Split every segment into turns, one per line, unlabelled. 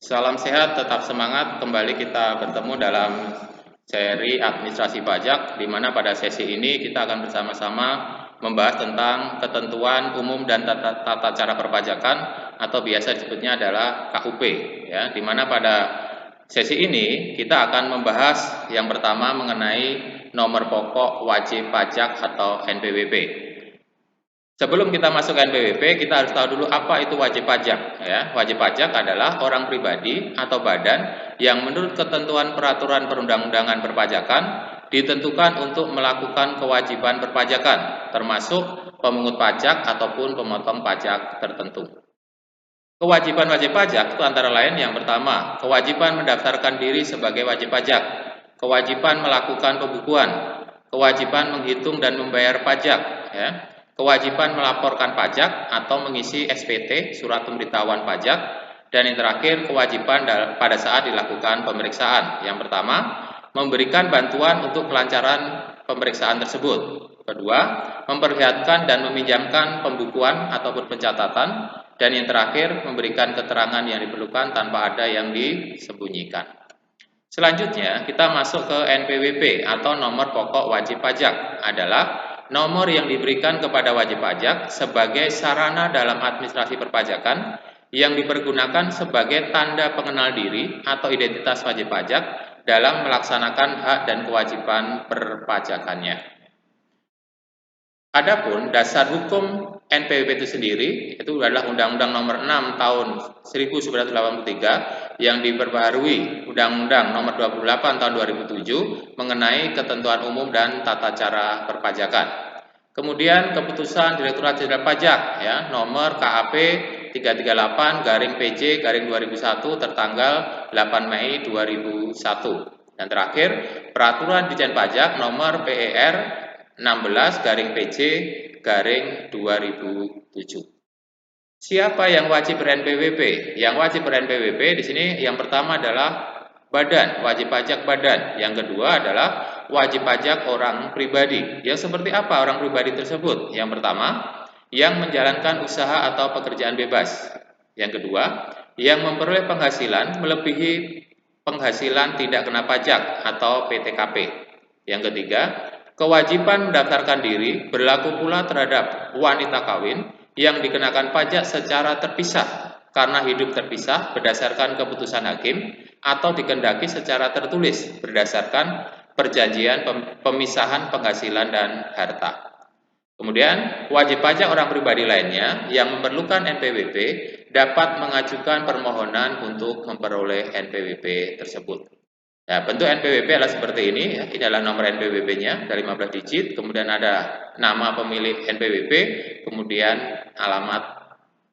Salam sehat, tetap semangat. Kembali kita bertemu dalam seri administrasi pajak, di mana pada sesi ini kita akan bersama-sama membahas tentang ketentuan umum dan tata cara perpajakan atau biasa disebutnya adalah KUP. Ya, di mana pada sesi ini kita akan membahas yang pertama mengenai nomor pokok wajib pajak atau NPWP. Sebelum kita masuk ke NPWP, kita harus tahu dulu apa itu wajib pajak. Ya, wajib pajak adalah orang pribadi atau badan yang menurut ketentuan peraturan perundang-undangan perpajakan ditentukan untuk melakukan kewajiban perpajakan, termasuk pemungut pajak ataupun pemotong pajak tertentu. Kewajiban wajib pajak itu antara lain yang pertama, kewajiban mendaftarkan diri sebagai wajib pajak, kewajiban melakukan pembukuan, kewajiban menghitung dan membayar pajak, ya, kewajiban melaporkan pajak atau mengisi SPT (surat pemberitahuan pajak), dan yang terakhir kewajiban pada saat dilakukan pemeriksaan. Yang pertama, memberikan bantuan untuk kelancaran pemeriksaan tersebut. Kedua, memperlihatkan dan meminjamkan pembukuan ataupun pencatatan, dan yang terakhir memberikan keterangan yang diperlukan tanpa ada yang disembunyikan. Selanjutnya kita masuk ke NPWP atau nomor pokok wajib pajak, adalah nomor yang diberikan kepada wajib pajak sebagai sarana dalam administrasi perpajakan yang dipergunakan sebagai tanda pengenal diri atau identitas wajib pajak dalam melaksanakan hak dan kewajiban perpajakannya. Adapun dasar hukum NPWP itu sendiri itu adalah Undang-Undang Nomor 6 Tahun 1983 yang diperbaharui Undang-Undang Nomor 28 Tahun 2007 mengenai ketentuan umum dan tata cara perpajakan. Kemudian keputusan Direktorat Jenderal Pajak ya nomor KAP 338/PJ/2001 tertanggal 8 Mei 2001. Dan terakhir Peraturan Ditjen Pajak nomor PER 16/PJ/2007. Siapa yang wajib ber-NPWP? Yang wajib ber-NPWP di sini yang pertama adalah badan, wajib pajak badan. Yang kedua adalah wajib pajak orang pribadi. Yang seperti apa orang pribadi tersebut? Yang pertama, yang menjalankan usaha atau pekerjaan bebas. Yang kedua, yang memperoleh penghasilan melebihi penghasilan tidak kena pajak atau PTKP. Yang ketiga, kewajiban mendaftarkan diri berlaku pula terhadap wanita kawin yang dikenakan pajak secara terpisah karena hidup terpisah berdasarkan keputusan hakim atau dikehendaki secara tertulis berdasarkan perjanjian pemisahan penghasilan dan harta. Kemudian, wajib pajak orang pribadi lainnya yang memerlukan NPWP dapat mengajukan permohonan untuk memperoleh NPWP tersebut. Ya, bentuk NPWP adalah seperti ini, ya. Ini adalah nomor NPWP-nya dari 15 digit, kemudian ada nama pemilik NPWP, kemudian alamat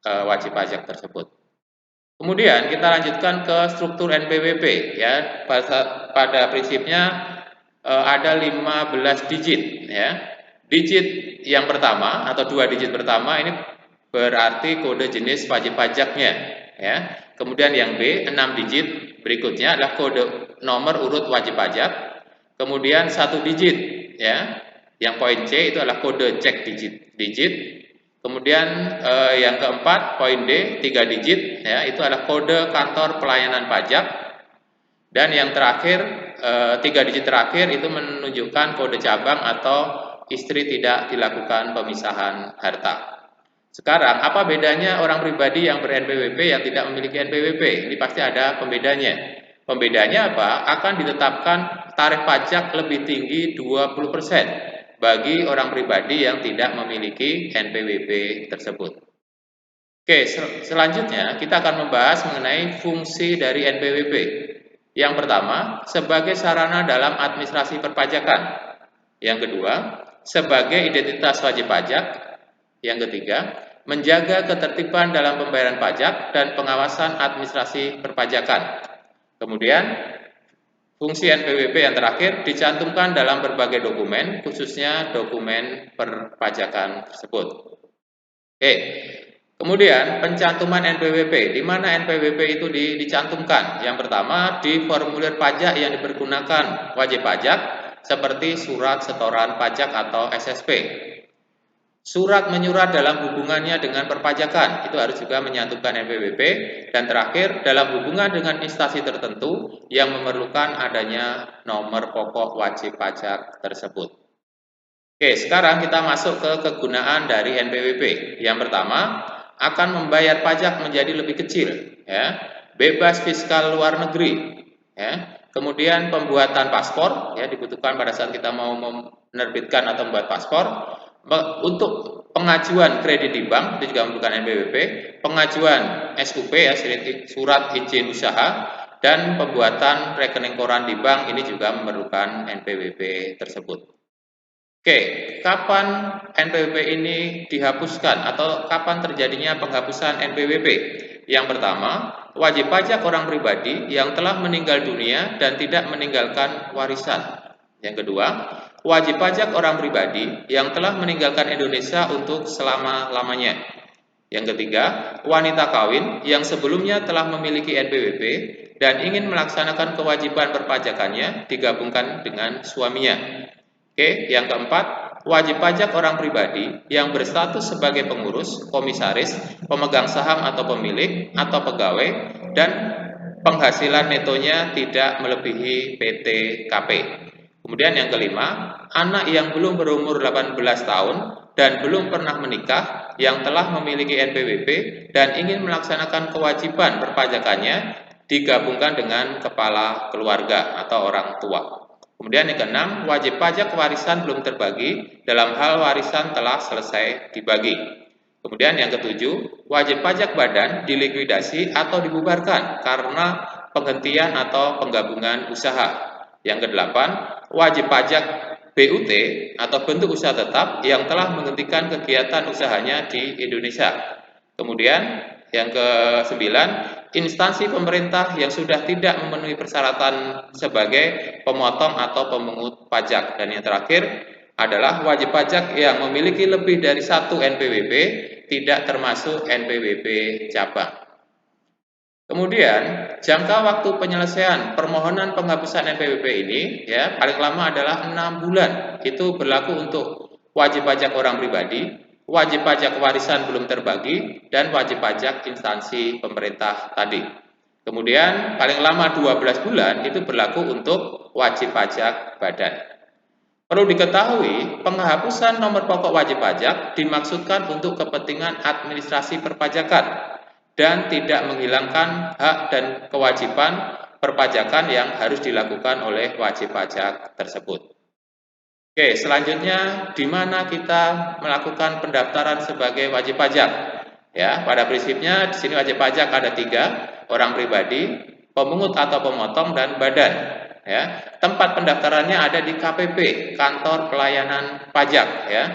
wajib pajak tersebut. Kemudian kita lanjutkan ke struktur NPWP, ya. Pada prinsipnya ada 15 digit, ya. Digit yang pertama atau 2 digit pertama ini berarti kode jenis wajib pajaknya, ya. Kemudian yang B 6 digit berikutnya adalah kode nomor urut wajib pajak. Kemudian 1 digit, ya. Yang poin C itu adalah kode cek digit. Kemudian yang keempat poin D 3 digit, ya, itu adalah kode kantor pelayanan pajak. Dan yang terakhir 3 digit terakhir itu menunjukkan kode cabang atau istri tidak dilakukan pemisahan harta. Sekarang, apa bedanya orang pribadi yang ber-NPWP yang tidak memiliki NPWP? Ini pasti ada pembedanya. Pembedanya apa? Akan ditetapkan tarif pajak lebih tinggi 20% bagi orang pribadi yang tidak memiliki NPWP tersebut. Oke, selanjutnya kita akan membahas mengenai fungsi dari NPWP. Yang pertama, sebagai sarana dalam administrasi perpajakan. Yang kedua, sebagai identitas wajib pajak. Yang ketiga, menjaga ketertiban dalam pembayaran pajak dan pengawasan administrasi perpajakan. Kemudian, fungsi NPWP yang terakhir dicantumkan dalam berbagai dokumen, khususnya dokumen perpajakan tersebut. Oke, kemudian pencantuman NPWP. Di mana NPWP itu dicantumkan? Yang pertama, di formulir pajak yang dipergunakan wajib pajak, seperti surat setoran pajak atau SSP. Surat menyurat dalam hubungannya dengan perpajakan, itu harus juga menyatukan NPWP. Dan terakhir, dalam hubungan dengan instansi tertentu yang memerlukan adanya nomor pokok wajib pajak tersebut. Oke, sekarang kita masuk ke kegunaan dari NPWP. Yang pertama, akan membayar pajak menjadi lebih kecil, ya, bebas fiskal luar negeri, ya. Kemudian pembuatan paspor, ya, dibutuhkan pada saat kita mau menerbitkan atau membuat paspor. Untuk pengajuan kredit di bank itu juga membutuhkan NPWP, pengajuan SUP, ya, surat izin usaha, dan pembuatan rekening koran di bank ini juga memerlukan NPWP tersebut. Oke, kapan NPWP ini dihapuskan atau kapan terjadinya penghapusan NPWP? Yang pertama, wajib pajak orang pribadi yang telah meninggal dunia dan tidak meninggalkan warisan. Yang kedua, wajib pajak orang pribadi yang telah meninggalkan Indonesia untuk selama-lamanya. Yang ketiga, wanita kawin yang sebelumnya telah memiliki NPWP dan ingin melaksanakan kewajiban perpajakannya digabungkan dengan suaminya. Oke, yang keempat, wajib pajak orang pribadi yang berstatus sebagai pengurus, komisaris, pemegang saham atau pemilik, atau pegawai, dan penghasilan netonya tidak melebihi PTKP. Kemudian yang kelima, anak yang belum berumur 18 tahun dan belum pernah menikah yang telah memiliki NPWP dan ingin melaksanakan kewajiban perpajakannya digabungkan dengan kepala keluarga atau orang tua. Kemudian yang keenam, wajib pajak warisan belum terbagi dalam hal warisan telah selesai dibagi. Kemudian yang ketujuh, wajib pajak badan dilikuidasi atau dibubarkan karena penghentian atau penggabungan usaha. Yang kedelapan, wajib pajak BUT atau bentuk usaha tetap yang telah menghentikan kegiatan usahanya di Indonesia. Kemudian yang kesembilan, instansi pemerintah yang sudah tidak memenuhi persyaratan sebagai pemotong atau pemungut pajak. Dan yang terakhir adalah wajib pajak yang memiliki lebih dari satu NPWP, tidak termasuk NPWP cabang. Kemudian, jangka waktu penyelesaian permohonan penghapusan NPWP ini, ya, paling lama adalah 6 bulan. Itu berlaku untuk wajib pajak orang pribadi, wajib pajak warisan belum terbagi, dan wajib pajak instansi pemerintah tadi. Kemudian, paling lama 12 bulan itu berlaku untuk wajib pajak badan. Perlu diketahui, penghapusan nomor pokok wajib pajak dimaksudkan untuk kepentingan administrasi perpajakan dan tidak menghilangkan hak dan kewajiban perpajakan yang harus dilakukan oleh wajib pajak tersebut. Oke, selanjutnya di mana kita melakukan pendaftaran sebagai wajib pajak? Ya, pada prinsipnya di sini wajib pajak ada 3, orang pribadi, pemungut atau pemotong, dan badan. Ya, tempat pendaftarannya ada di KPP, Kantor Pelayanan Pajak. Ya.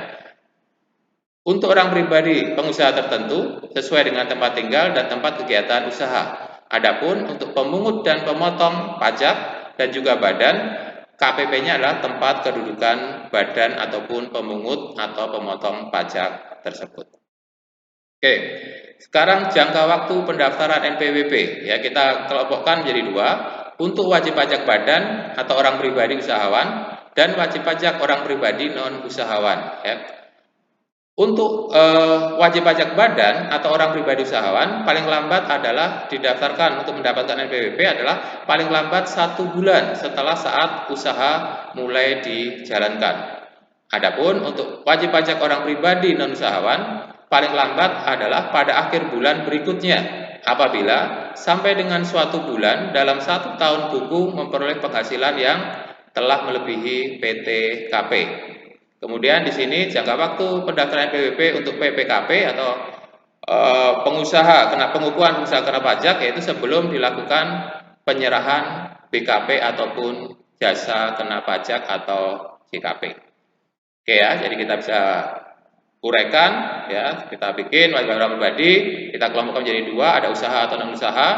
Untuk orang pribadi pengusaha tertentu sesuai dengan tempat tinggal dan tempat kegiatan usaha. Adapun untuk pemungut dan pemotong pajak dan juga badan, KPP-nya adalah tempat kedudukan badan ataupun pemungut atau pemotong pajak tersebut. Oke, sekarang jangka waktu pendaftaran NPWP, ya, kita kelompokkan menjadi 2, untuk wajib pajak badan atau orang pribadi usahawan dan wajib pajak orang pribadi non usahawan. Ya. Untuk wajib pajak badan atau orang pribadi usahawan paling lambat adalah didaftarkan untuk mendapatkan NPWP adalah paling lambat 1 bulan setelah saat usaha mulai dijalankan. Adapun untuk wajib pajak orang pribadi non usahawan paling lambat adalah pada akhir bulan berikutnya apabila sampai dengan suatu bulan dalam 1 tahun buku memperoleh penghasilan yang telah melebihi PTKP. Kemudian di sini jangka waktu pendaftaran NPWP untuk PPKP atau pengusaha pengukuhan usaha kena pajak yaitu sebelum dilakukan penyerahan BKP ataupun jasa kena pajak atau JKP. Oke ya, jadi kita bisa uraikan ya, kita bikin wajib orang pribadi, kita kelompokkan menjadi 2, ada usaha atau non usaha.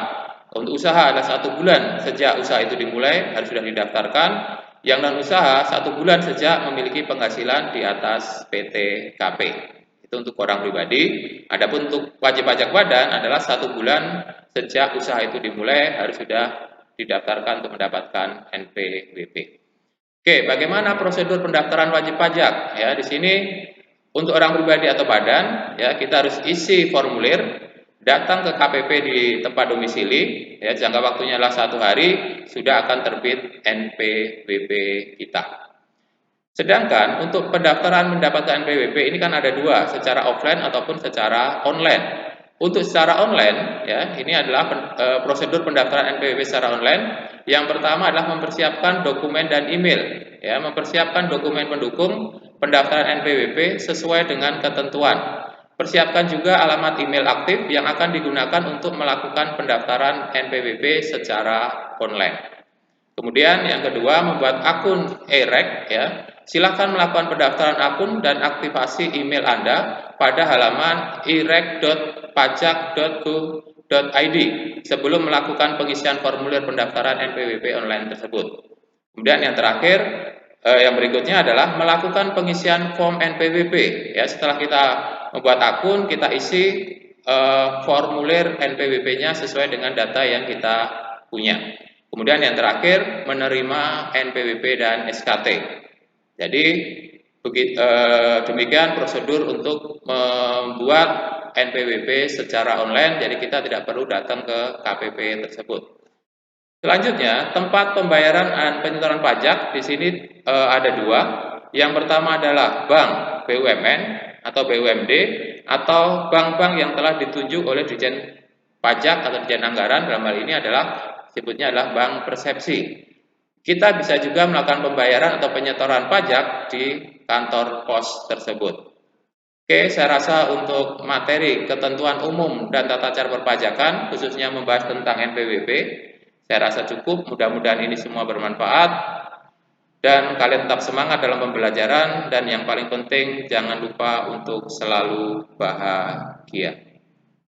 Untuk usaha adalah 1 bulan sejak usaha itu dimulai harus sudah didaftarkan. Yang non usaha 1 bulan sejak memiliki penghasilan di atas PTKP. Itu untuk orang pribadi. Adapun untuk wajib pajak badan adalah 1 bulan sejak usaha itu dimulai harus sudah didaftarkan untuk mendapatkan NPWP. Oke, bagaimana prosedur pendaftaran wajib pajak? Ya, di sini Untuk orang pribadi atau badan, ya kita harus isi formulir, datang ke KPP di tempat domisili, ya jangka waktunya adalah 1 hari, sudah akan terbit NPWP kita. Sedangkan untuk pendaftaran mendapatkan NPWP ini kan ada dua, secara offline ataupun secara online. Untuk secara online, ya ini adalah prosedur pendaftaran NPWP secara online. Yang pertama adalah mempersiapkan dokumen dan email, ya mempersiapkan dokumen pendukung pendaftaran NPWP sesuai dengan ketentuan. Persiapkan juga alamat email aktif yang akan digunakan untuk melakukan pendaftaran NPWP secara online. Kemudian yang kedua, membuat akun e-rek, ya. Silakan melakukan pendaftaran akun dan aktivasi email Anda pada halaman irek.pajak.go.id sebelum melakukan pengisian formulir pendaftaran NPWP online tersebut. Kemudian yang terakhir, yang berikutnya adalah melakukan pengisian form NPWP. Ya, setelah kita membuat akun, kita isi formulir NPWP-nya sesuai dengan data yang kita punya. Kemudian yang terakhir, menerima NPWP dan SKT. Jadi demikian prosedur untuk membuat NPWP secara online, jadi kita tidak perlu datang ke KPP tersebut. Selanjutnya, tempat pembayaran dan penyetoran pajak di sini ada dua. Yang pertama adalah bank BUMN atau BUMD atau bank-bank yang telah ditunjuk oleh Dirjen Pajak atau Dirjen Anggaran, dalam hal ini sebutnya adalah bank persepsi. Kita bisa juga melakukan pembayaran atau penyetoran pajak di kantor pos tersebut. Oke, saya rasa untuk materi ketentuan umum dan tata cara perpajakan, khususnya membahas tentang NPWP, saya rasa cukup. Mudah-mudahan ini semua bermanfaat dan kalian tetap semangat dalam pembelajaran, dan yang paling penting jangan lupa untuk selalu bahagia.